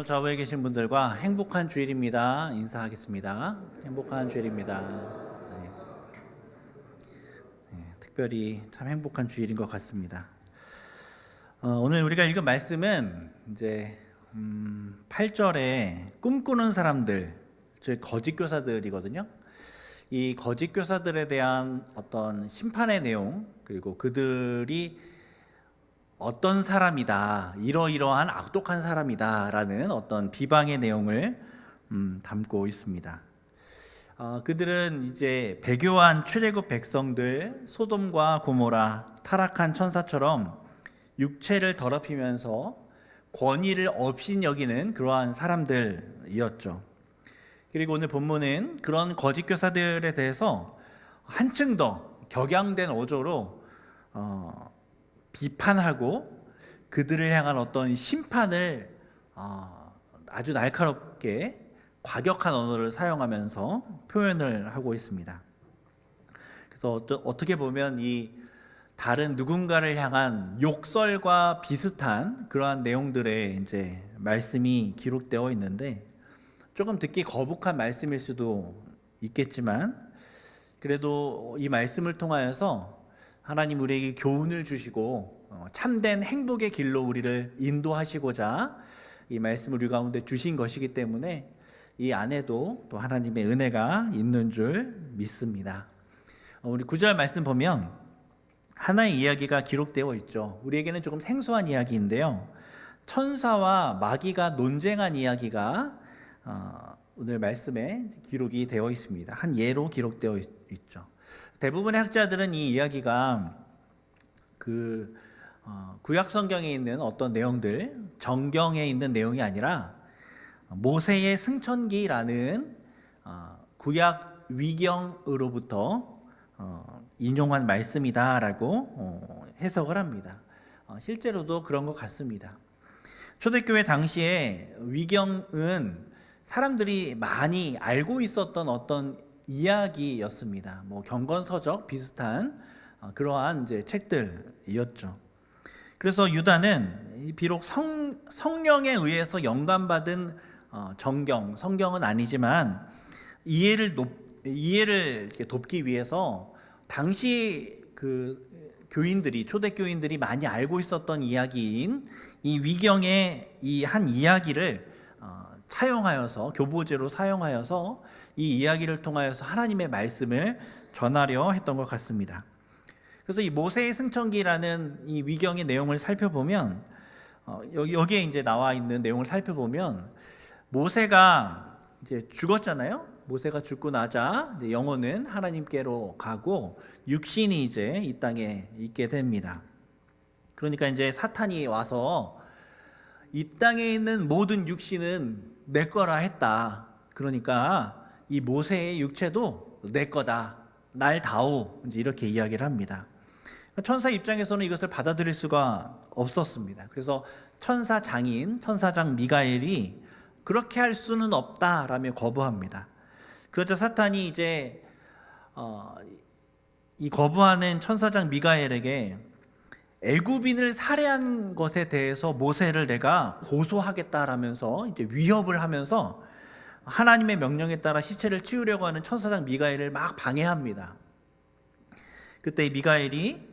오늘 좌우에 계신 분들과 행복한 주일입니다. 인사하겠습니다. 행복한 주일입니다. 네. 특별히 참 행복한 주일인 것 같습니다. 오늘 우리가 읽은 말씀은 이제 8절에 꿈꾸는 사람들, 즉 거짓 교사들이거든요. 이 거짓 교사들에 대한 어떤 심판의 내용, 그리고 그들이 어떤 사람이다, 이러이러한 악독한 사람이다 라는 어떤 비방의 내용을 담고 있습니다. 그들은 이제 배교한 출애굽 백성들, 소돔과 고모라, 타락한 천사처럼 육체를 더럽히면서 권위를 없인 여기는 그러한 사람들이었죠. 그리고 오늘 본문은 그런 거짓 교사들에 대해서 한층 더 격양된 어조로 비판하고 그들을 향한 어떤 심판을 아주 날카롭게 과격한 언어를 사용하면서 표현을 하고 있습니다. 그래서 어떻게 보면 이 다른 누군가를 향한 욕설과 비슷한 그러한 내용들의 이제 말씀이 기록되어 있는데, 조금 듣기 거북한 말씀일 수도 있겠지만 그래도 이 말씀을 통하여서 하나님 우리에게 교훈을 주시고 참된 행복의 길로 우리를 인도하시고자 이 말씀을 우리 가운데 주신 것이기 때문에 이 안에도 또 하나님의 은혜가 있는 줄 믿습니다. 우리 9절 말씀 보면 하나의 이야기가 기록되어 있죠. 우리에게는 조금 생소한 이야기인데요, 천사와 마귀가 논쟁한 이야기가 오늘 말씀에 기록이 되어 있습니다. 한 예로 기록되어 있죠. 대부분의 학자들은 이 이야기가 구약 성경에 있는 어떤 내용들, 정경에 있는 내용이 아니라 모세의 승천기라는 구약 위경으로부터 인용한 말씀이다라고 해석을 합니다. 실제로도 그런 것 같습니다. 초대교회 당시에 위경은 사람들이 많이 알고 있었던 어떤 이야기였습니다. 경건서적 비슷한 그러한 이제 책들이었죠. 그래서 유다는 비록 성령에 의해서 영감받은 성경은 아니지만 이해를 이렇게 돕기 위해서 당시 교인들이, 초대교인들이 많이 알고 있었던 이야기인 이 위경의 이 한 이야기를 차용하여서, 교보제로 사용하여서 이 이야기를 통하여서 하나님의 말씀을 전하려 했던 것 같습니다. 그래서 이 모세의 승천기라는 이 위경의 내용을 살펴보면, 여기에 이제 나와 있는 내용을 살펴보면, 모세가 이제 죽었잖아요. 모세가 죽고 나자 이제 영혼은 하나님께로 가고 육신이 이제 이 땅에 있게 됩니다. 그러니까 이제 사탄이 와서 이 땅에 있는 모든 육신은 내 거라 했다. 그러니까 이 모세의 육체도 내 거다, 날 다오, 이제 이렇게 이야기를 합니다. 천사 입장에서는 이것을 받아들일 수가 없었습니다. 그래서 천사장 미가엘이 그렇게 할 수는 없다라며 거부합니다. 그러자 사탄이 이제 이 거부하는 천사장 미가엘에게 애굽인을 살해한 것에 대해서 모세를 내가 고소하겠다라면서 이제 위협을 하면서 하나님의 명령에 따라 시체를 치우려고 하는 천사장 미가엘을 막 방해합니다. 그때 이 미가엘이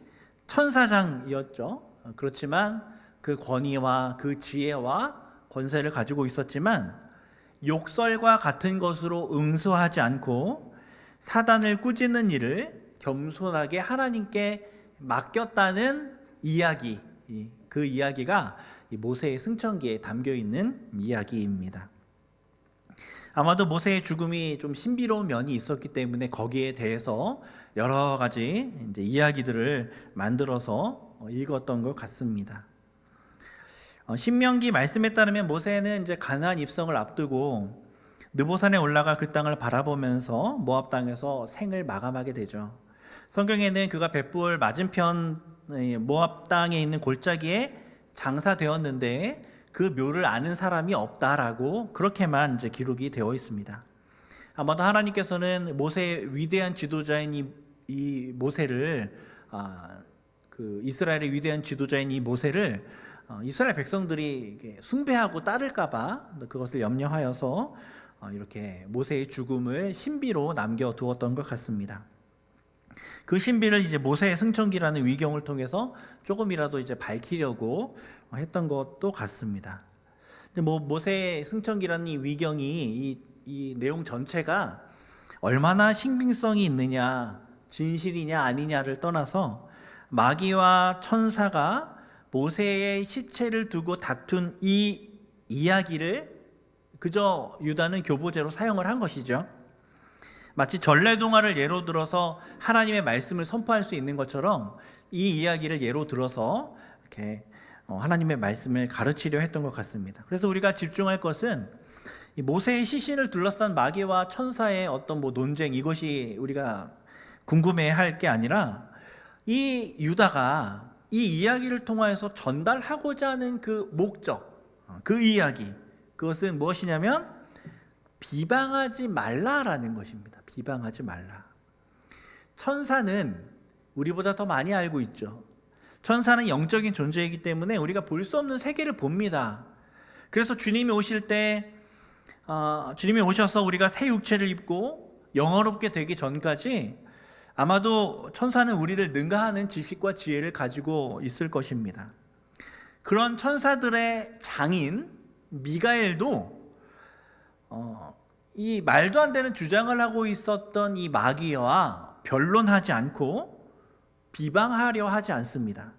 천사장이었죠. 그렇지만 그 권위와 그 지혜와 권세를 가지고 있었지만 욕설과 같은 것으로 응수하지 않고 사단을 꾸짖는 일을 겸손하게 하나님께 맡겼다는 이야기, 그 이야기가 이 모세의 승천기에 담겨 있는 이야기입니다. 아마도 모세의 죽음이 좀 신비로운 면이 있었기 때문에 거기에 대해서 여러 가지 이제 이야기들을 만들어서 읽었던 것 같습니다. 신명기 말씀에 따르면 모세는 이제 가나안 입성을 앞두고 느보산에 올라가 그 땅을 바라보면서 모압 땅에서 생을 마감하게 되죠. 성경에는 그가 벳불 맞은편 모압 땅에 있는 골짜기에 장사되었는데 그 묘를 아는 사람이 없다라고 그렇게만 이제 기록이 되어 있습니다. 아마도 하나님께서는 모세의 위대한 지도자인 이 모세를, 이스라엘의 위대한 지도자인 이 모세를 이스라엘 백성들이 이게 숭배하고 따를까봐 그것을 염려하여서 이렇게 모세의 죽음을 신비로 남겨두었던 것 같습니다. 그 신비를 이제 모세의 승천기라는 위경을 통해서 조금이라도 이제 밝히려고 했던 것도 같습니다. 모세의 승천기라는 이 위경이 이 내용 전체가 얼마나 신빙성이 있느냐, 진실이냐 아니냐를 떠나서 마귀와 천사가 모세의 시체를 두고 다툰 이 이야기를 그저 유다는 교보제로 사용을 한 것이죠. 마치 전래동화를 예로 들어서 하나님의 말씀을 선포할 수 있는 것처럼 이 이야기를 예로 들어서 이렇게 하나님의 말씀을 가르치려 했던 것 같습니다. 그래서 우리가 집중할 것은 이 모세의 시신을 둘러싼 마귀와 천사의 어떤 논쟁, 이것이 우리가 궁금해할 게 아니라 이 유다가 이 이야기를 통하여서 전달하고자 하는 그 목적, 그 이야기, 그것은 무엇이냐면 비방하지 말라라는 것입니다. 비방하지 말라. 천사는 우리보다 더 많이 알고 있죠. 천사는 영적인 존재이기 때문에 우리가 볼 수 없는 세계를 봅니다. 그래서 주님이 오실 때 주님이 오셔서 우리가 새 육체를 입고 영화롭게 되기 전까지 아마도 천사는 우리를 능가하는 지식과 지혜를 가지고 있을 것입니다. 그런 천사들의 장인 미가엘도 이 말도 안 되는 주장을 하고 있었던 이 마귀와 변론하지 않고 비방하려 하지 않습니다.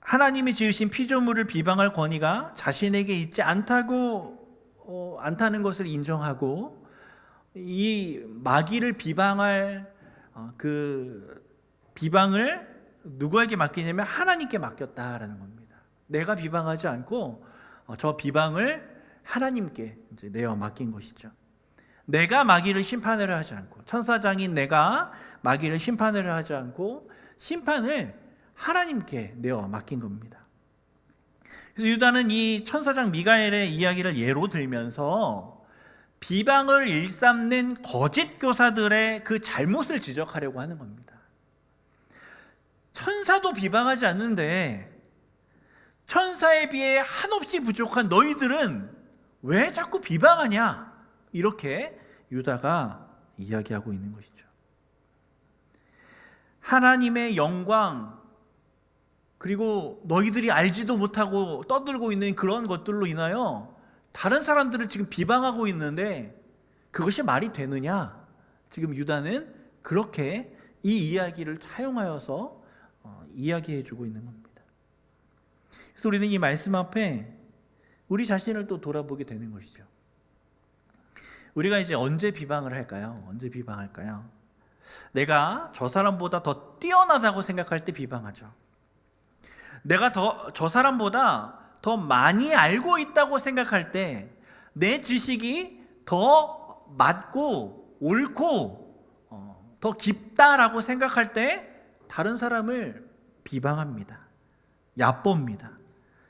하나님이 지으신 피조물을 비방할 권위가 자신에게 있지 않다는 것을 인정하고 이 마귀를 비방할 그 비방을 누구에게 맡기냐면 하나님께 맡겼다라는 겁니다. 내가 비방하지 않고 저 비방을 하나님께 이제 내어 맡긴 것이죠. 내가 마귀를 심판을 하지 않고, 천사장인 내가 마귀를 심판을 하지 않고 심판을 하나님께 내어 맡긴 겁니다. 그래서 유다는 이 천사장 미가엘의 이야기를 예로 들면서 비방을 일삼는 거짓 교사들의 그 잘못을 지적하려고 하는 겁니다. 천사도 비방하지 않는데 천사에 비해 한없이 부족한 너희들은 왜 자꾸 비방하냐? 이렇게 유다가 이야기하고 있는 것이죠. 하나님의 영광, 그리고 너희들이 알지도 못하고 떠들고 있는 그런 것들로 인하여 다른 사람들을 지금 비방하고 있는데 그것이 말이 되느냐? 지금 유다는 그렇게 이 이야기를 차용하여서 이야기해주고 있는 겁니다. 그래서 우리는 이 말씀 앞에 우리 자신을 또 돌아보게 되는 것이죠. 우리가 이제 언제 비방을 할까요? 언제 비방할까요? 내가 저 사람보다 더 뛰어나다고 생각할 때 비방하죠. 내가 저 사람보다 더 많이 알고 있다고 생각할 때, 내 지식이 더 맞고 옳고 더 깊다라고 생각할 때 다른 사람을 비방합니다. 얕봅니다.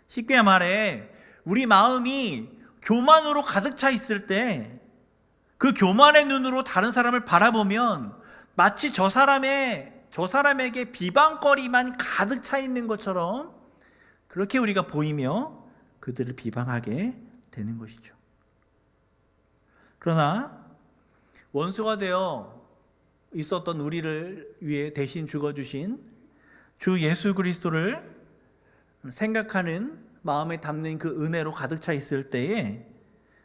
쉽게 말해 우리 마음이 교만으로 가득 차 있을 때 그 교만의 눈으로 다른 사람을 바라보면 마치 저 사람에게 비방거리만 가득 차 있는 것처럼 그렇게 우리가 보이며 그들을 비방하게 되는 것이죠. 그러나 원수가 되어 있었던 우리를 위해 대신 죽어주신 주 예수 그리스도를 생각하는 마음에 담는 그 은혜로 가득 차 있을 때에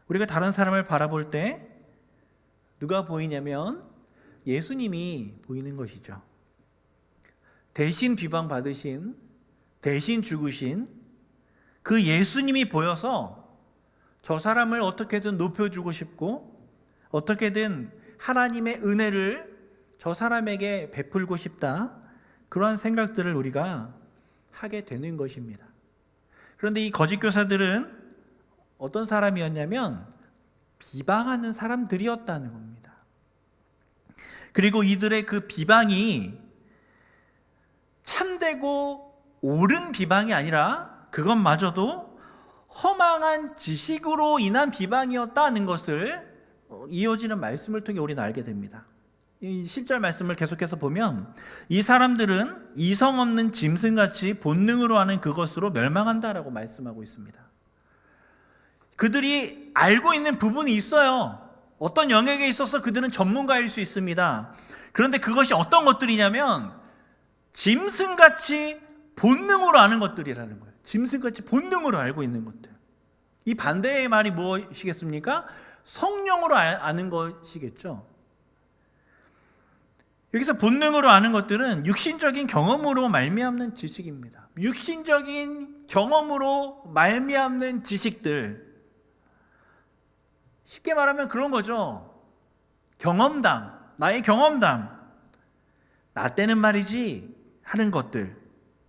우리가 다른 사람을 바라볼 때 누가 보이냐면 예수님이 보이는 것이죠. 대신 비방받으신, 대신 죽으신 그 예수님이 보여서 저 사람을 어떻게든 높여주고 싶고 어떻게든 하나님의 은혜를 저 사람에게 베풀고 싶다, 그러한 생각들을 우리가 하게 되는 것입니다. 그런데 이 거짓 교사들은 어떤 사람이었냐면 비방하는 사람들이었다는 겁니다. 그리고 이들의 그 비방이 참되고 옳은 비방이 아니라 그것마저도 허망한 지식으로 인한 비방이었다는 것을 이어지는 말씀을 통해 우리는 알게 됩니다. 이 10절 말씀을 계속해서 보면 이 사람들은 이성 없는 짐승같이 본능으로 하는 그것으로 멸망한다라고 말씀하고 있습니다. 그들이 알고 있는 부분이 있어요. 어떤 영역에 있어서 그들은 전문가일 수 있습니다. 그런데 그것이 어떤 것들이냐면 짐승같이 본능으로 아는 것들이라는 거예요. 짐승같이 본능으로 알고 있는 것들. 이 반대의 말이 무엇이겠습니까? 성령으로 아는 것이겠죠. 여기서 본능으로 아는 것들은 육신적인 경험으로 말미암는 지식입니다. 육신적인 경험으로 말미암는 지식들. 쉽게 말하면 그런 거죠. 경험담, 나의 경험담. 나 때는 말이지 하는 것들,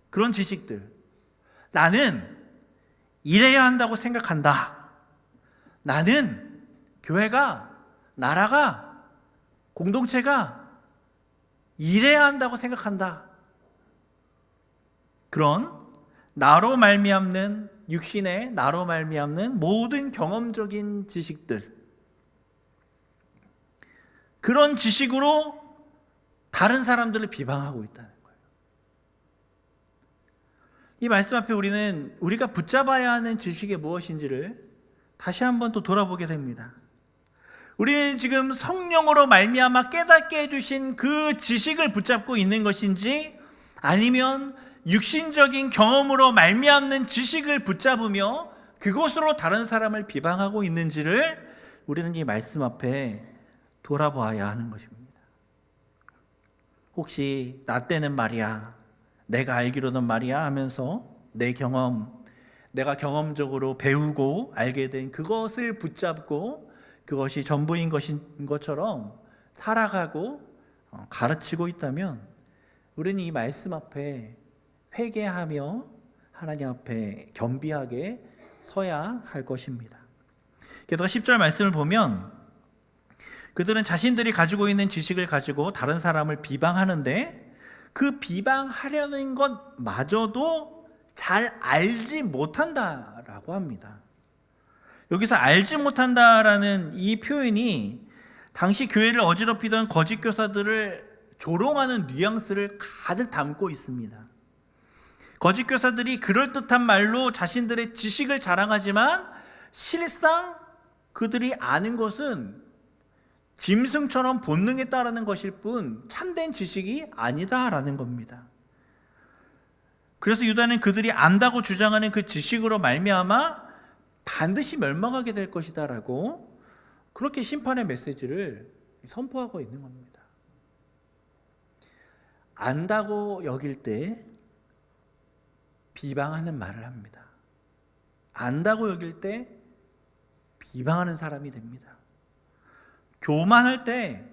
그런 지식들. 나는 이래야 한다고 생각한다. 나는 교회가, 나라가, 공동체가 이래야 한다고 생각한다. 그런 나로 말미암는, 육신의 나로 말미암는 모든 경험적인 지식들, 그런 지식으로 다른 사람들을 비방하고 있다는 거예요. 이 말씀 앞에 우리가 붙잡아야 하는 지식이 무엇인지를 다시 한번 또 돌아보게 됩니다. 우리는 지금 성령으로 말미암아 깨닫게 해주신 그 지식을 붙잡고 있는 것인지, 아니면 육신적인 경험으로 말미암는 지식을 붙잡으며 그것으로 다른 사람을 비방하고 있는지를 우리는 이 말씀 앞에 돌아보아야 하는 것입니다. 혹시 나 때는 말이야, 내가 알기로는 말이야 하면서 내 경험, 내가 경험적으로 배우고 알게 된 그것을 붙잡고 그것이 전부인 것처럼 살아가고 가르치고 있다면 우리는 이 말씀 앞에 회개하며 하나님 앞에 겸비하게 서야 할 것입니다. 게다가 10절 말씀을 보면 그들은 자신들이 가지고 있는 지식을 가지고 다른 사람을 비방하는데 그 비방하려는 것마저도 잘 알지 못한다라고 합니다. 여기서 알지 못한다라는 이 표현이 당시 교회를 어지럽히던 거짓 교사들을 조롱하는 뉘앙스를 가득 담고 있습니다. 거짓 교사들이 그럴듯한 말로 자신들의 지식을 자랑하지만 실상 그들이 아는 것은 짐승처럼 본능에 따르는 것일 뿐 참된 지식이 아니다라는 겁니다. 그래서 유다는 그들이 안다고 주장하는 그 지식으로 말미암아 반드시 멸망하게 될 것이다라고 그렇게 심판의 메시지를 선포하고 있는 겁니다. 안다고 여길 때 비방하는 말을 합니다. 안다고 여길 때 비방하는 사람이 됩니다. 교만할 때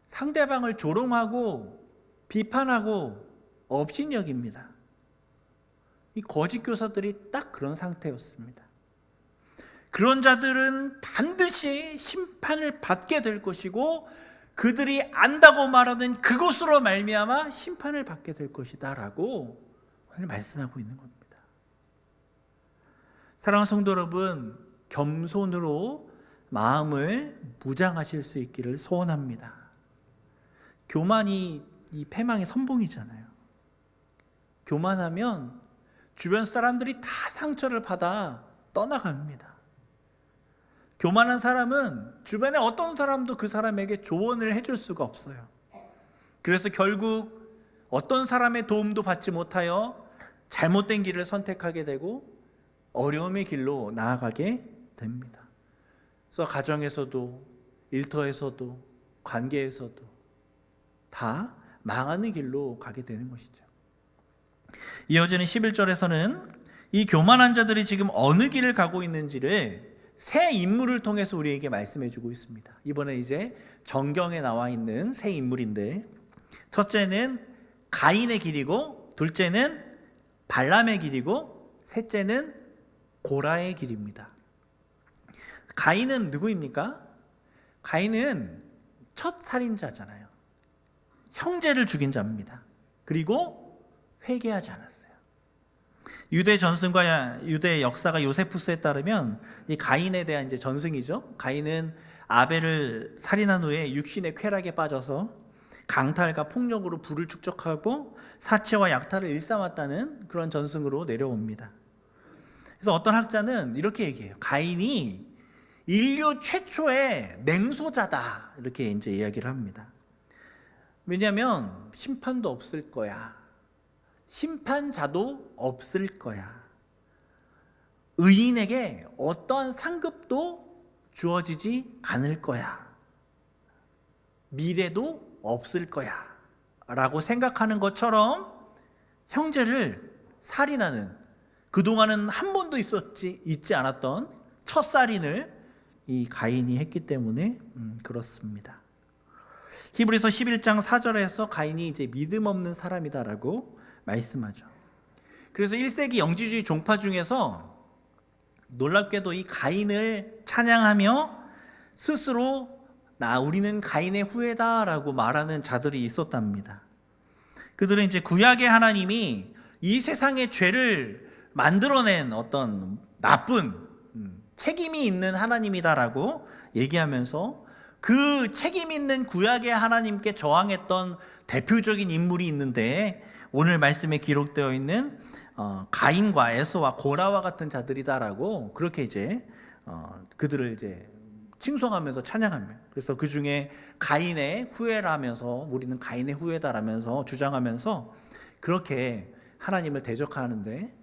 상대방을 조롱하고 비판하고 업신여깁니다. 이 거짓 교사들이 딱 그런 상태였습니다. 그런 자들은 반드시 심판을 받게 될 것이고 그들이 안다고 말하는 그것으로 말미암아 심판을 받게 될 것이다라고 오늘 말씀하고 있는 겁니다. 사랑하는 성도 여러분, 겸손으로 마음을 무장하실 수 있기를 소원합니다. 교만이 이 패망의 선봉이잖아요. 교만하면 주변 사람들이 다 상처를 받아 떠나갑니다. 교만한 사람은 주변에 어떤 사람도 그 사람에게 조언을 해줄 수가 없어요. 그래서 결국 어떤 사람의 도움도 받지 못하여 잘못된 길을 선택하게 되고 어려움의 길로 나아가게 됩니다. 그래서 가정에서도 일터에서도 관계에서도 다 망하는 길로 가게 되는 것이죠. 이어지는 11절에서는 이 교만한 자들이 지금 어느 길을 가고 있는지를 세 인물을 통해서 우리에게 말씀해 주고 있습니다. 이번에 이제 정경에 나와 있는 세 인물인데, 첫째는 가인의 길이고, 둘째는 발람의 길이고, 셋째는 고라의 길입니다. 가인은 누구입니까? 가인은 첫 살인자잖아요. 형제를 죽인 자입니다. 그리고 회개하지 않았어요. 유대 전승과 유대의 역사가 요세푸스에 따르면 이 가인에 대한 이제 전승이죠. 가인은 아벨을 살인한 후에 육신의 쾌락에 빠져서 강탈과 폭력으로 부를 축적하고 사체와 약탈을 일삼았다는 그런 전승으로 내려옵니다. 그래서 어떤 학자는 이렇게 얘기해요. 가인이 인류 최초의 맹소자다, 이렇게 이제 이야기를 합니다. 왜냐하면 심판도 없을 거야. 심판자도 없을 거야. 의인에게 어떠한 상급도 주어지지 않을 거야. 미래도 없을 거야 라고 생각하는 것처럼 형제를 살인하는, 그동안은 한 번도 있지 않았던 첫 살인을 이 가인이 했기 때문에 그렇습니다. 히브리서 11장 4절에서 가인이 이제 믿음 없는 사람이다라고 말씀하죠. 그래서 1세기 영지주의 종파 중에서 놀랍게도 이 가인을 찬양하며 스스로 우리는 가인의 후예다라고 말하는 자들이 있었답니다. 그들은 이제 구약의 하나님이 이 세상의 죄를 만들어낸 어떤 나쁜 책임이 있는 하나님이다라고 얘기하면서 그 책임 있는 구약의 하나님께 저항했던 대표적인 인물이 있는데, 오늘 말씀에 기록되어 있는 가인과 에서와 고라와 같은 자들이다라고 그렇게 이제 그들을 이제 칭송하면서 찬양하며, 그래서 그 중에 가인의 후예라면서 우리는 가인의 후예다라면서 주장하면서 그렇게 하나님을 대적하는데,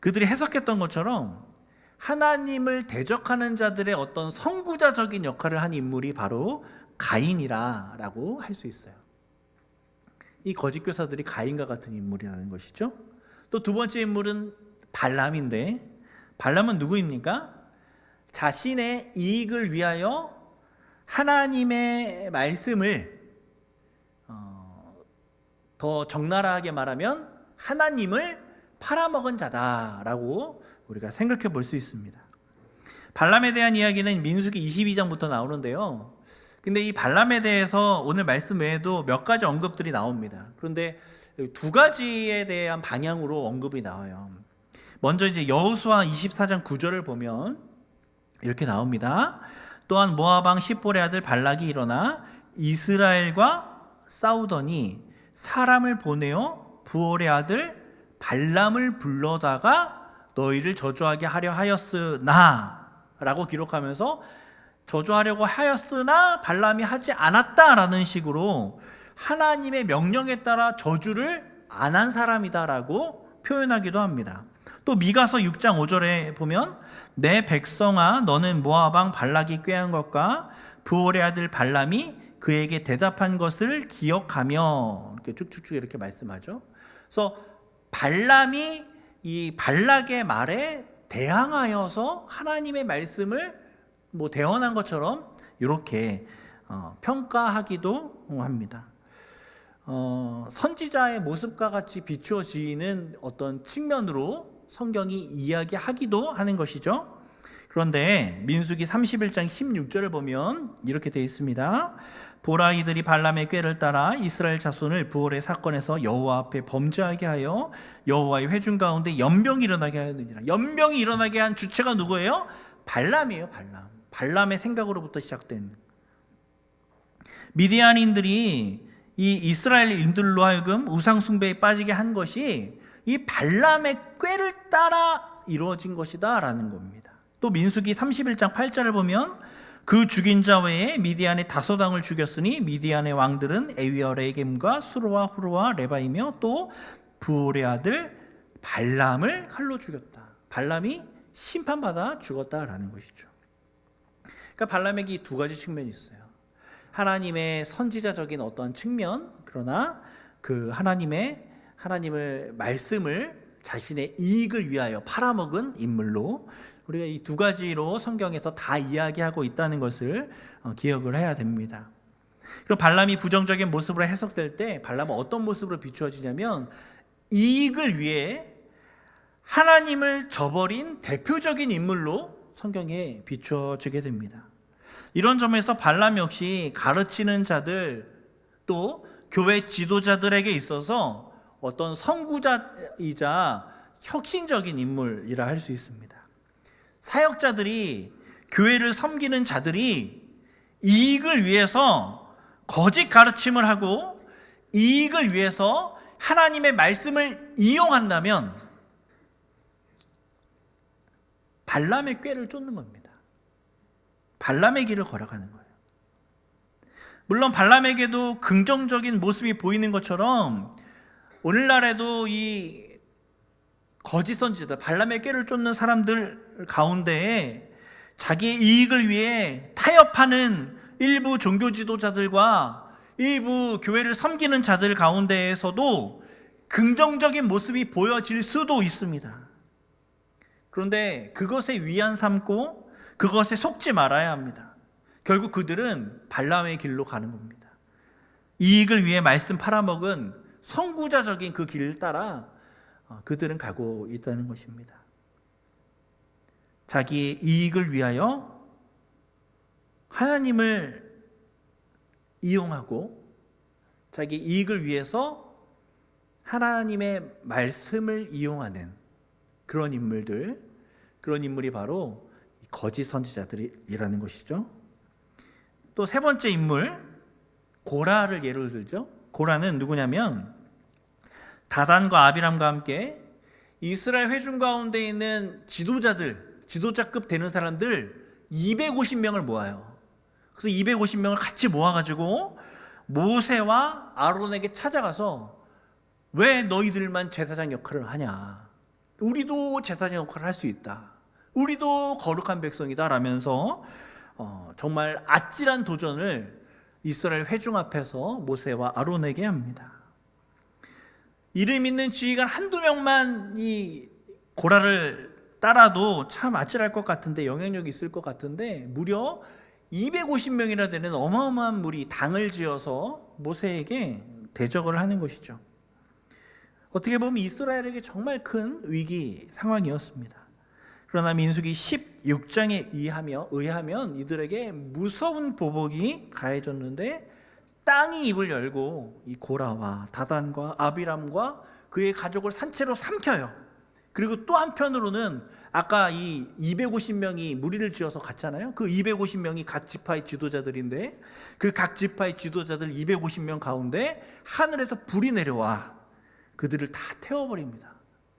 그들이 해석했던 것처럼 하나님을 대적하는 자들의 어떤 선구자적인 역할을 한 인물이 바로 가인이라고 할 수 있어요. 이 거짓 교사들이 가인과 같은 인물이라는 것이죠. 또 두 번째 인물은 발람인데, 발람은 누구입니까? 자신의 이익을 위하여 하나님의 말씀을 더 적나라하게 말하면 하나님을 팔아먹은 자다라고 우리가 생각해 볼 수 있습니다. 발람에 대한 이야기는 민수기 22장부터 나오는데요. 근데 이 발람에 대해서 오늘 말씀 외에도 몇 가지 언급들이 나옵니다. 그런데 두 가지에 대한 방향으로 언급이 나와요. 먼저 이제 여호수아 24장 9절을 보면 이렇게 나옵니다. 또한 모압 왕 십볼의 아들 발락이 일어나 이스라엘과 싸우더니 사람을 보내어 부올의 아들 발람을 불러다가 너희를 저주하게 하려 하였으나 라고 기록하면서 저주하려고 하였으나 발람이 하지 않았다라는 식으로 하나님의 명령에 따라 저주를 안 한 사람이다라고 표현하기도 합니다. 또 미가서 6장 5절에 보면 내 백성아 너는 모압 왕 발락이 꾀한 것과 부올의 아들 발람이 그에게 대답한 것을 기억하며, 이렇게 쭉쭉쭉 이렇게 말씀하죠. 그래서 발람이 이 발락의 말에 대항하여서 하나님의 말씀을 대언한 것처럼 이렇게 평가하기도 합니다. 선지자의 모습과 같이 비추어지는 어떤 측면으로 성경이 이야기하기도 하는 것이죠. 그런데 민수기 31장 16절을 보면 이렇게 되어 있습니다. 보라, 이들이 발람의 꾀를 따라 이스라엘 자손을 부올의 사건에서 여호와 앞에 범죄하게 하여 여호와의 회중 가운데 연병이 일어나게 하였느니라. 연병이 일어나게 한 주체가 누구예요? 발람이에요. 발람의 생각으로부터 시작된. 미디안인들이 이 이스라엘인들로 하여금 우상 숭배에 빠지게 한 것이 이 발람의 꾀를 따라 이루어진 것이다 라는 겁니다. 또 민수기 31장 8절을 보면 그 죽인 자 외에 미디안의 다섯 왕을 죽였으니 미디안의 왕들은 에위와 레겜과 수로와 후로와 레바이며 또 부올의 아들 발람을 칼로 죽였다. 발람이 심판받아 죽었다라는 것이죠. 그러니까 발람에게 두 가지 측면이 있어요. 하나님의 선지자적인 어떤 측면, 그러나 그 하나님을 말씀을 자신의 이익을 위하여 팔아먹은 인물로, 우리가 이 두 가지로 성경에서 다 이야기하고 있다는 것을 기억을 해야 됩니다. 그리고 발람이 부정적인 모습으로 해석될 때 발람은 어떤 모습으로 비추어지냐면 이익을 위해 하나님을 저버린 대표적인 인물로 성경에 비추어지게 됩니다. 이런 점에서 발람 역시 가르치는 자들 또 교회 지도자들에게 있어서 어떤 선구자이자 혁신적인 인물이라 할 수 있습니다. 사역자들이, 교회를 섬기는 자들이 이익을 위해서 거짓 가르침을 하고 이익을 위해서 하나님의 말씀을 이용한다면 발람의 꾀를 쫓는 겁니다. 발람의 길을 걸어가는 거예요. 물론 발람에게도 긍정적인 모습이 보이는 것처럼 오늘날에도 이 거짓 선지자, 발람의 꾀를 쫓는 사람들 가운데에 자기의 이익을 위해 타협하는 일부 종교 지도자들과 일부 교회를 섬기는 자들 가운데에서도 긍정적인 모습이 보여질 수도 있습니다. 그런데 그것에 위안 삼고 그것에 속지 말아야 합니다. 결국 그들은 발람의 길로 가는 겁니다. 이익을 위해 말씀 팔아먹은 선구자적인 그 길을 따라 그들은 가고 있다는 것입니다. 자기의 이익을 위하여 하나님을 이용하고 자기 이익을 위해서 하나님의 말씀을 이용하는 그런 인물이 바로 거짓 선지자들이라는 것이죠. 또 세 번째 인물, 고라를 예로 들죠. 고라는 누구냐면 다단과 아비람과 함께 이스라엘 회중 가운데 있는 지도자급 되는 사람들 250명을 모아요. 그래서 250명을 같이 모아가지고 모세와 아론에게 찾아가서 왜 너희들만 제사장 역할을 하냐? 우리도 제사장 역할을 할 수 있다. 우리도 거룩한 백성이다 라면서 정말 아찔한 도전을 이스라엘 회중 앞에서 모세와 아론에게 합니다. 이름 있는 지휘관 한두 명만 이 고라를 따라도 참 아찔할 것 같은데, 영향력이 있을 것 같은데, 무려 250명이나 되는 어마어마한 무리 당을 지어서 모세에게 대적을 하는 것이죠. 어떻게 보면 이스라엘에게 정말 큰 위기 상황이었습니다. 그러나 민수기 16장에 의하면 이들에게 무서운 보복이 가해졌는데, 땅이 입을 열고 이 고라와 다단과 아비람과 그의 가족을 산채로 삼켜요. 그리고 또 한편으로는 아까 이 250명이 무리를 지어서 갔잖아요. 그 250명이 각 지파의 지도자들인데 그 각 지파의 지도자들 250명 가운데 하늘에서 불이 내려와 그들을 다 태워버립니다.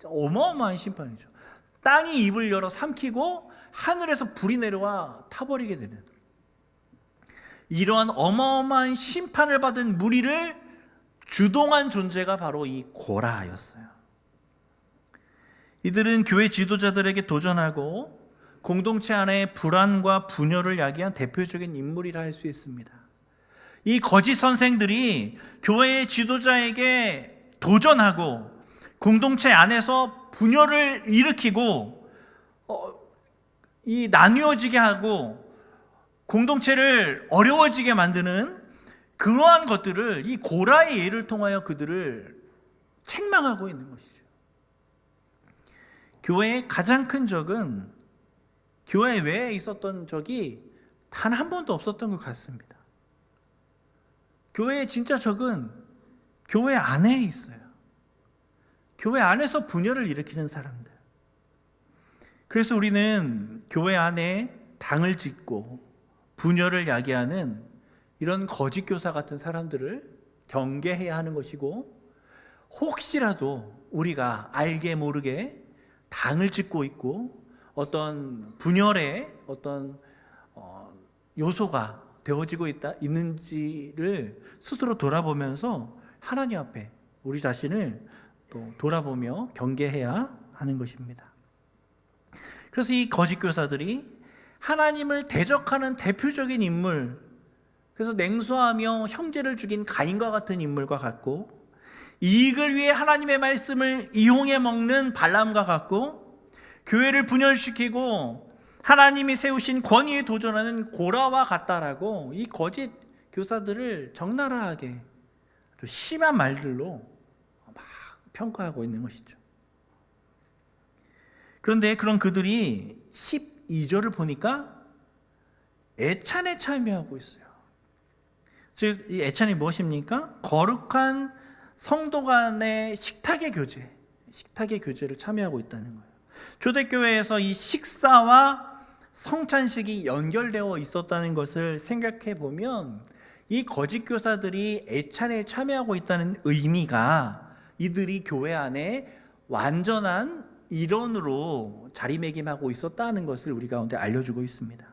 어마어마한 심판이죠. 땅이 입을 열어 삼키고 하늘에서 불이 내려와 타버리게 되는, 이러한 어마어마한 심판을 받은 무리를 주동한 존재가 바로 이 고라였어요. 이들은 교회 지도자들에게 도전하고 공동체 안에 불안과 분열을 야기한 대표적인 인물이라 할 수 있습니다. 이 거짓 선생들이 교회의 지도자에게 도전하고 공동체 안에서 분열을 일으키고 이 나뉘어지게 하고 공동체를 어려워지게 만드는 그러한 것들을 이 고라의 예를 통하여 그들을 책망하고 있는 것이죠. 교회의 가장 큰 적은 교회 외에 있었던 적이 단 한 번도 없었던 것 같습니다. 교회의 진짜 적은 교회 안에 있어요. 교회 안에서 분열을 일으키는 사람들. 그래서 우리는 교회 안에 당을 짓고 분열을 야기하는 이런 거짓 교사 같은 사람들을 경계해야 하는 것이고, 혹시라도 우리가 알게 모르게 당을 짓고 있고 어떤 분열의 어떤 요소가 되어지고 있는지를 스스로 돌아보면서 하나님 앞에 우리 자신을 또 돌아보며 경계해야 하는 것입니다. 그래서 이 거짓 교사들이 하나님을 대적하는 대표적인 인물, 그래서 냉소하며 형제를 죽인 가인과 같은 인물과 같고, 이익을 위해 하나님의 말씀을 이용해 먹는 발람과 같고, 교회를 분열시키고 하나님이 세우신 권위에 도전하는 고라와 같다라고 이 거짓 교사들을 적나라하게 아주 심한 말들로 막 평가하고 있는 것이죠. 그런데 그런 그들이 12절을 보니까 애찬에 참여하고 있어요. 즉, 이 애찬이 무엇입니까? 거룩한 성도 간의 식탁의 교제를 참여하고 있다는 거예요. 초대교회에서 이 식사와 성찬식이 연결되어 있었다는 것을 생각해 보면 이 거짓 교사들이 애찬에 참여하고 있다는 의미가 이들이 교회 안에 완전한 일원으로 자리매김하고 있었다는 것을 우리 가운데 알려주고 있습니다.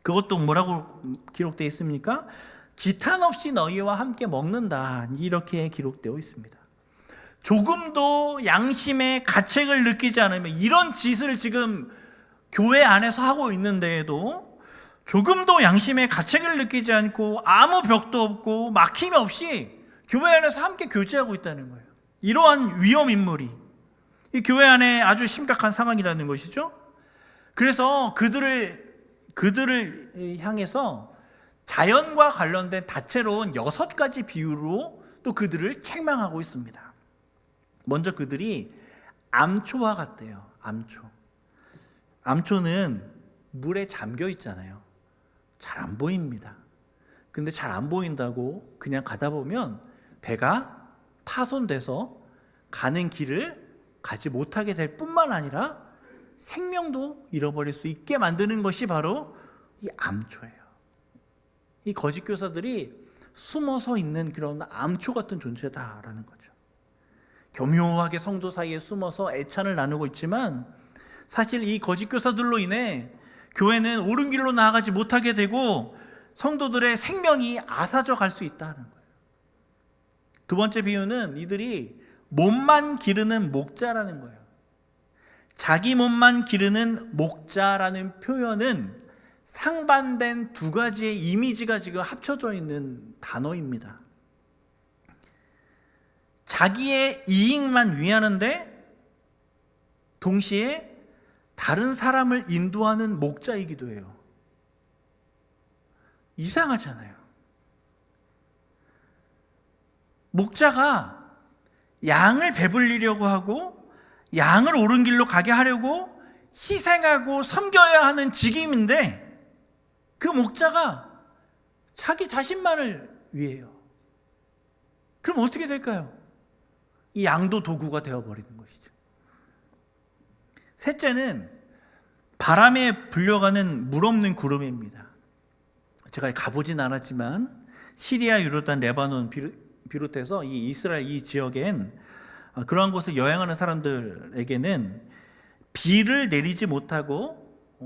그것도 뭐라고 기록되어 있습니까? 기탄 없이 너희와 함께 먹는다, 이렇게 기록되어 있습니다. 조금도 양심의 가책을 느끼지 않으면, 이런 짓을 지금 교회 안에서 하고 있는데에도 조금도 양심의 가책을 느끼지 않고 아무 벽도 없고 막힘이 없이 교회 안에서 함께 교제하고 있다는 거예요. 이러한 위험 인물이 이 교회 안에 아주 심각한 상황이라는 것이죠. 그래서 그들을 향해서 자연과 관련된 다채로운 6가지 비유로 또 그들을 책망하고 있습니다. 먼저 그들이 암초와 같대요. 암초는 물에 잠겨 있잖아요. 잘 안 보입니다. 근데 잘 안 보인다고 그냥 가다 보면 배가 파손돼서 가는 길을 가지 못하게 될 뿐만 아니라 생명도 잃어버릴 수 있게 만드는 것이 바로 이 암초예요. 이 거짓 교사들이 숨어서 있는 그런 암초 같은 존재다라는 거죠. 교묘하게 성도 사이에 숨어서 애찬을 나누고 있지만 사실 이 거짓 교사들로 인해 교회는 옳은 길로 나아가지 못하게 되고 성도들의 생명이 앗아져 갈 수 있다는 거예요. 두 번째 비유는 이들이 몸만 기르는 목자라는 거예요. 자기 몸만 기르는 목자라는 표현은 상반된 2가지의 이미지가 지금 합쳐져 있는 단어입니다. 자기의 이익만 위하는데 동시에 다른 사람을 인도하는 목자이기도 해요. 이상하잖아요. 목자가 양을 배불리려고 하고 양을 옳은 길로 가게 하려고 희생하고 섬겨야 하는 직임인데 그 목자가 자기 자신만을 위해요. 그럼 어떻게 될까요? 이 양도 도구가 되어버리는 것이죠. 셋째는 바람에 불려가는 물 없는 구름입니다. 제가 가보진 않았지만 시리아, 요르단, 레바논 비롯해서 이 이스라엘 이 지역엔 그러한 곳을 여행하는 사람들에게는 비를 내리지 못하고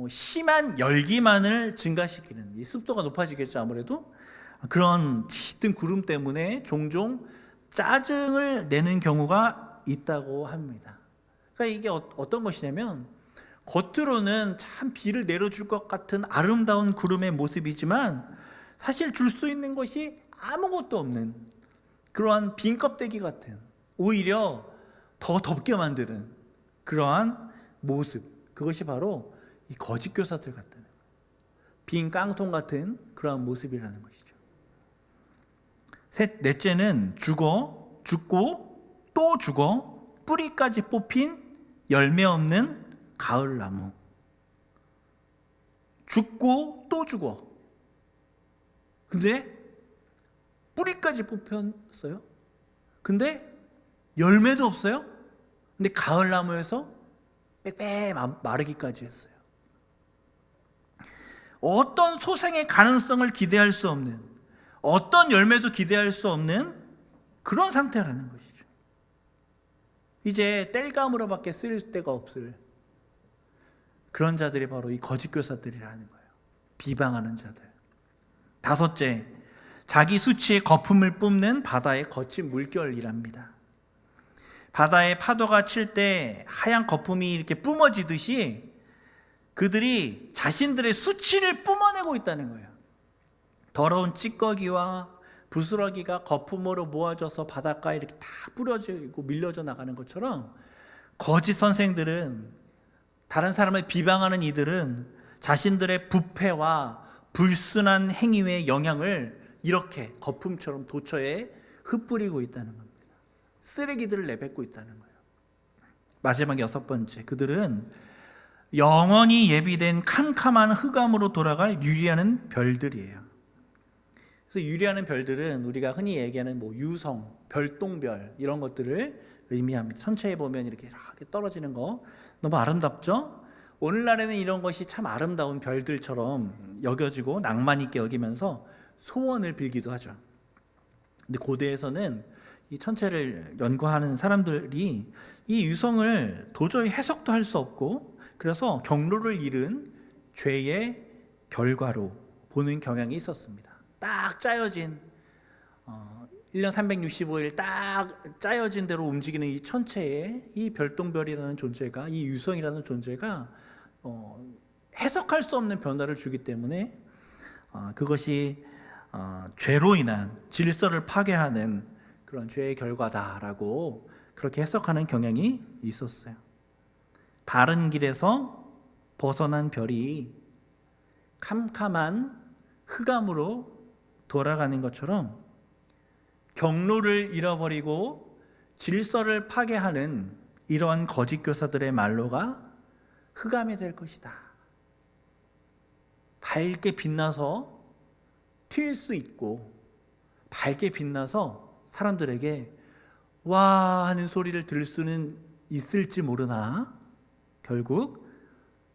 심한 열기만을 증가시키는, 이 습도가 높아지겠죠 아무래도, 그런 짙은 구름 때문에 종종 짜증을 내는 경우가 있다고 합니다. 그러니까 이게 어떤 것이냐면 겉으로는 참 비를 내려줄 것 같은 아름다운 구름의 모습이지만 사실 줄 수 있는 것이 아무것도 없는 그러한 빈 껍데기 같은, 오히려 더 덥게 만드는 그러한 모습, 그것이 바로 이 거짓 교사들 같다는 거예요. 빈 깡통 같은 그러한 모습이라는 것이죠. 넷째는 죽고 또 죽어 뿌리까지 뽑힌 열매 없는 가을나무. 죽고 또 죽어. 근데 뿌리까지 뽑혔어요. 근데 열매도 없어요. 근데 가을나무에서 빼빼 마르기까지 했어요. 어떤 소생의 가능성을 기대할 수 없는, 어떤 열매도 기대할 수 없는 그런 상태라는 것이죠. 이제 땔감으로밖에 쓰일 데가 없을 그런 자들이 바로 이 거짓 교사들이라는 거예요. 비방하는 자들. 다섯째, 자기 수치의 거품을 뿜는 바다의 거친 물결이랍니다. 바다에 파도가 칠 때 하얀 거품이 이렇게 뿜어지듯이 그들이 자신들의 수치를 뿜어내고 있다는 거예요. 더러운 찌꺼기와 부스러기가 거품으로 모아져서 바닷가에 이렇게 다 뿌려지고 밀려져 나가는 것처럼 거짓 선생들은, 다른 사람을 비방하는 이들은 자신들의 부패와 불순한 행위의 영향을 이렇게 거품처럼 도처에 흩뿌리고 있다는 겁니다. 쓰레기들을 내뱉고 있다는 거예요. 마지막 6번째, 그들은 영원히 예비된 캄캄한 흑암으로 돌아갈 유리하는 별들이에요. 그래서 유리하는 별들은 우리가 흔히 얘기하는 유성, 별똥별 이런 것들을 의미합니다. 천체에 보면 이렇게 떨어지는 거 너무 아름답죠? 오늘날에는 이런 것이 참 아름다운 별들처럼 여겨지고 낭만 있게 여기면서 소원을 빌기도 하죠. 근데 고대에서는 이 천체를 연구하는 사람들이 이 유성을 도저히 해석도 할 수 없고, 그래서 경로를 잃은 죄의 결과로 보는 경향이 있었습니다. 딱 짜여진 1년 365일 딱 짜여진 대로 움직이는 이 천체에 이 별똥별이라는 존재가, 이 유성이라는 존재가 해석할 수 없는 변화를 주기 때문에 그것이 죄로 인한 질서를 파괴하는 그런 죄의 결과다라고 그렇게 해석하는 경향이 있었어요. 바른 길에서 벗어난 별이 캄캄한 흑암으로 돌아가는 것처럼 경로를 잃어버리고 질서를 파괴하는 이러한 거짓 교사들의 말로가 흑암이 될 것이다. 밝게 빛나서 튈 수 있고, 밝게 빛나서 사람들에게 와 하는 소리를 들을 수는 있을지 모르나 결국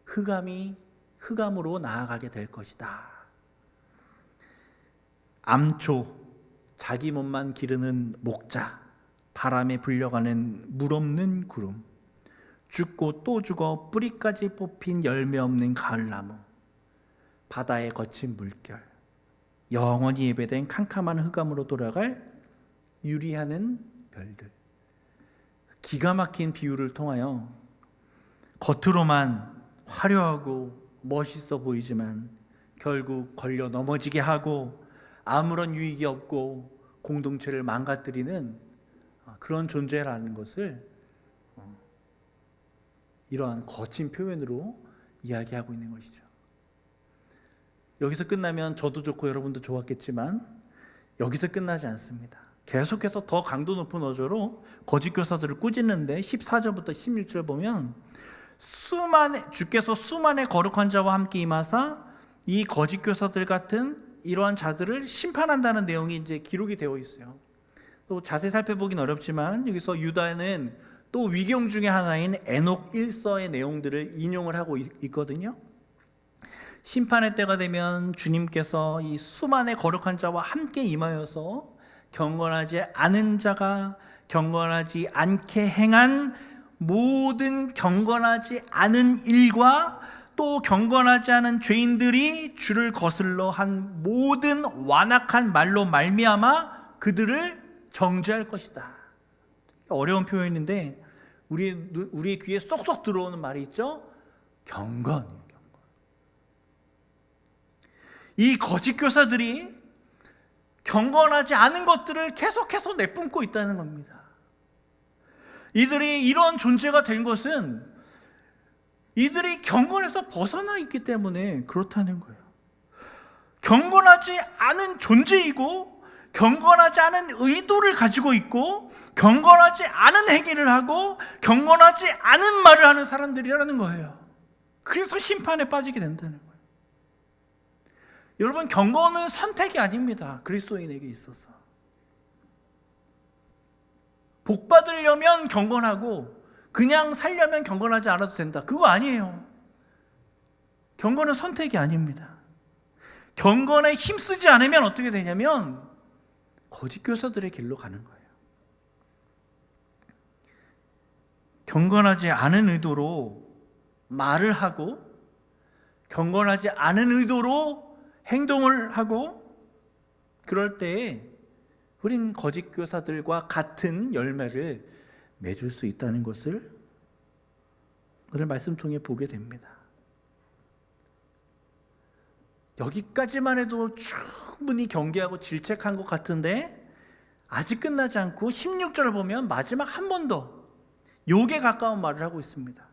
흑암으로 나아가게 될 것이다. 암초, 자기 몸만 기르는 목자, 바람에 불려가는 물 없는 구름, 죽고 또 죽어 뿌리까지 뽑힌 열매 없는 가을나무, 바다에 거친 물결, 영원히 예배된 캄캄한 흑암으로 돌아갈 유리하는 별들. 기가 막힌 비유를 통하여 겉으로만 화려하고 멋있어 보이지만 결국 걸려 넘어지게 하고 아무런 유익이 없고 공동체를 망가뜨리는 그런 존재라는 것을 이러한 거친 표현으로 이야기하고 있는 것이죠. 여기서 끝나면 저도 좋고 여러분도 좋았겠지만 여기서 끝나지 않습니다. 계속해서 더 강도 높은 어조로 거짓 교사들을 꾸짖는데 14절부터 16절 보면 주께서 수만의 거룩한 자와 함께 임하사 이 거짓 교사들 같은 이러한 자들을 심판한다는 내용이 이제 기록이 되어 있어요. 또 자세히 살펴보긴 어렵지만 여기서 유다는 또 위경 중에 하나인 에녹 1서의 내용들을 인용을 하고 있거든요. 심판의 때가 되면 주님께서 이 수만의 거룩한 자와 함께 임하여서 경건하지 않은 자가 경건하지 않게 행한 모든 경건하지 않은 일과 또 경건하지 않은 죄인들이 주를 거슬러 한 모든 완악한 말로 말미암아 그들을 정죄할 것이다. 어려운 표현인데 우리의 귀에 쏙쏙 들어오는 말이 있죠. 경건이에요. 경건. 이 거짓 교사들이 경건하지 않은 것들을 계속해서 내뿜고 있다는 겁니다. 이들이 이런 존재가 된 것은 이들이 경건에서 벗어나 있기 때문에 그렇다는 거예요. 경건하지 않은 존재이고 경건하지 않은 의도를 가지고 있고 경건하지 않은 행위를 하고 경건하지 않은 말을 하는 사람들이라는 거예요. 그래서 심판에 빠지게 된다는 거예요. 여러분, 경건은 선택이 아닙니다. 그리스도인에게 있어서 복 받으려면 경건하고 그냥 살려면 경건하지 않아도 된다. 그거 아니에요. 경건은 선택이 아닙니다. 경건에 힘쓰지 않으면 어떻게 되냐면 거짓 교사들의 길로 가는 거예요. 경건하지 않은 의도로 말을 하고 경건하지 않은 의도로 행동을 하고 그럴 때에 우린 거짓 교사들과 같은 열매를 맺을 수 있다는 것을 오늘 말씀 통해 보게 됩니다. 여기까지만 해도 충분히 경계하고 질책한 것 같은데 아직 끝나지 않고 16절을 보면 마지막 한 번 더 욕에 가까운 말을 하고 있습니다.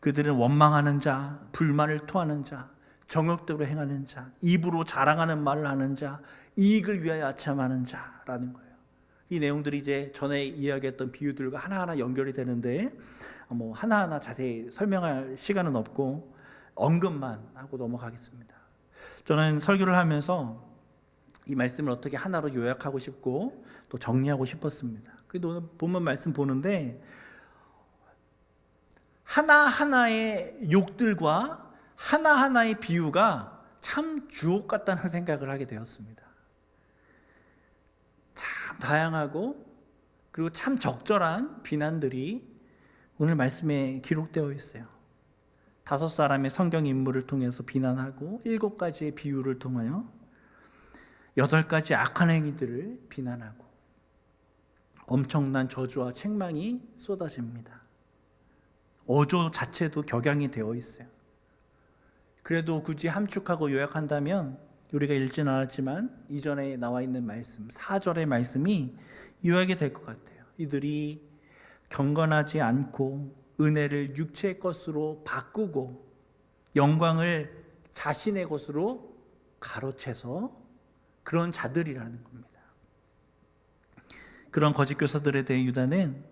그들은 원망하는 자, 불만을 토하는 자, 정욕대로 행하는 자, 입으로 자랑하는 말을 하는 자, 이익을 위하여 아첨하는 자라는 거예요. 이 내용들이 이제 전에 이야기했던 비유들과 하나하나 연결이 되는데 하나하나 자세히 설명할 시간은 없고 언급만 하고 넘어가겠습니다. 저는 설교를 하면서 이 말씀을 어떻게 하나로 요약하고 싶고 또 정리하고 싶었습니다. 그래도 오늘 본문 말씀 보는데 하나하나의 욕들과 하나하나의 비유가 참 주옥 같다는 생각을 하게 되었습니다. 참 다양하고 그리고 참 적절한 비난들이 오늘 말씀에 기록되어 있어요. 5사람의 성경 인물을 통해서 비난하고 7가지의 비유를 통하여 8가지 악한 행위들을 비난하고 엄청난 저주와 책망이 쏟아집니다. 어조 자체도 격양이 되어 있어요. 그래도 굳이 함축하고 요약한다면 우리가 읽지는 않았지만 이전에 나와 있는 말씀 4절의 말씀이 요약이 될 것 같아요. 이들이 경건하지 않고 은혜를 육체의 것으로 바꾸고 영광을 자신의 것으로 가로채서 그런 자들이라는 겁니다. 그런 거짓 교사들에 대해 유다는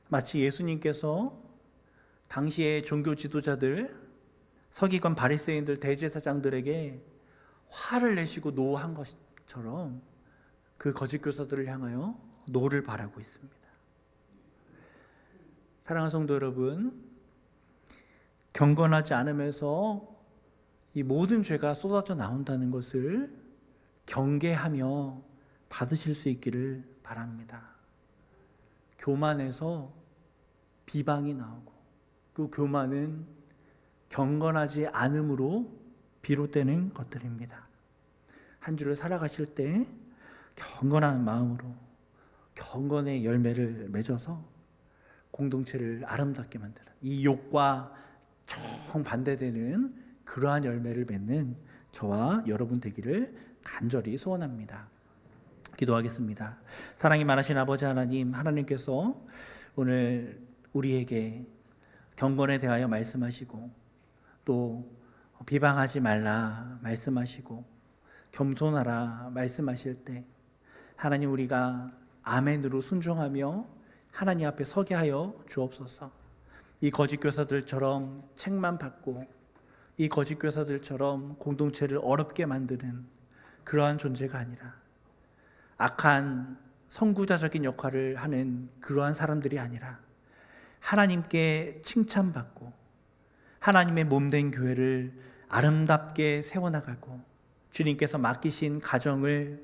마치 예수님께서 당시의 종교 지도자들, 서기관 바리새인들, 대제사장들에게 화를 내시고 노한 것처럼 그 거짓 교사들을 향하여 노를 바라고 있습니다. 사랑하는 성도 여러분, 경건하지 않으면서 이 모든 죄가 쏟아져 나온다는 것을 경계하며 받으실 수 있기를 바랍니다. 교만에서 비방이 나오고 그 교만은 경건하지 않음으로 비롯되는 것들입니다. 한 주를 살아가실 때 경건한 마음으로 경건의 열매를 맺어서 공동체를 아름답게 만드는 이 욕과 정반대되는 그러한 열매를 맺는 저와 여러분 되기를 간절히 소원합니다. 기도하겠습니다. 사랑이 많으신 아버지 하나님, 하나님께서 오늘 우리에게 경건에 대하여 말씀하시고 또 비방하지 말라 말씀하시고 겸손하라 말씀하실 때 하나님 우리가 아멘으로 순종하며 하나님 앞에 서게 하여 주옵소서. 이 거짓 교사들처럼 책만 받고 이 거짓 교사들처럼 공동체를 어렵게 만드는 그러한 존재가 아니라 악한 선구자적인 역할을 하는 그러한 사람들이 아니라 하나님께 칭찬받고 하나님의 몸된 교회를 아름답게 세워나가고 주님께서 맡기신 가정을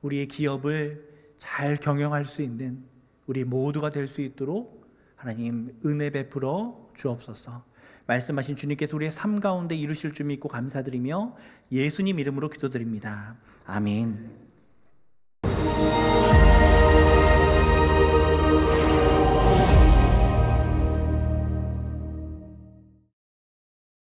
우리의 기업을 잘 경영할 수 있는 우리 모두가 될 수 있도록 하나님 은혜 베풀어 주옵소서. 말씀하신 주님께서 우리의 삶 가운데 이루실 줄 믿고 감사드리며 예수님 이름으로 기도드립니다. 아멘.